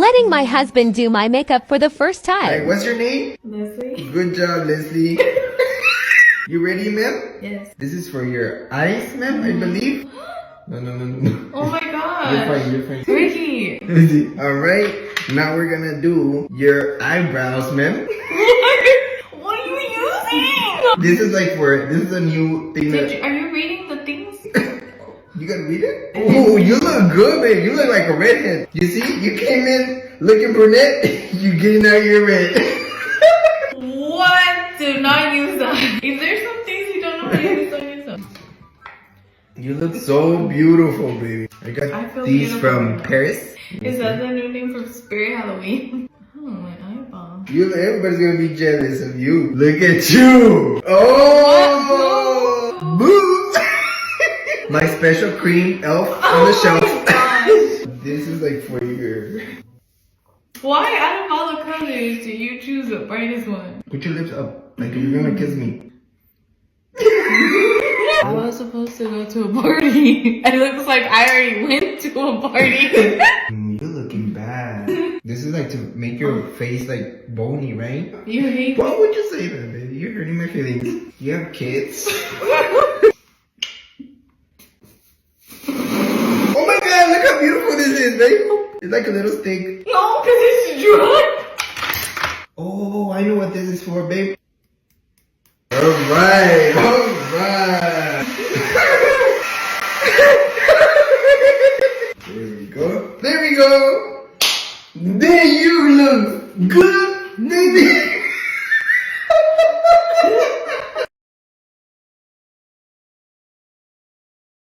letting my husband do my makeup for the first Hey, time. what's your name? Leslie? Good job, Leslie. You ready, ma'am? Yes. This is for your eyes, ma'am, I believe. No. Oh my god. You're fine. Ricky. Alright, now we're gonna do your eyebrows, ma'am. What are you using? This is a new thing that... Are you reading the things? You gotta read it? Oh, you look good, babe. You look like a redhead. You see, you came in looking brunette, you getting out your red. What? Do not use that. If there's some things you don't know how to use, don't use them. You look so beautiful, baby. I I got feel these beautiful. from Paris. Is that the new name for Spirit Halloween? Oh, my eyeball. Everybody's gonna be jealous of you. Look at you. Oh, boobs. My special cream elf on the shelf. This is like for your... Why out of all the colors do you choose the brightest one? Put your lips up, like if you're gonna kiss me. I was supposed to go to a party. It looks like I already went to a party. You're looking bad. This is like to make your face like bony, right? You hate Why would you say that, baby? You're hurting my feelings. You have kids? Oh my god, look how beautiful this is, babe. It's like a little stick. No, because it's dry. Oh, I know what this is for, babe. Alright. There we go. There you look good, baby.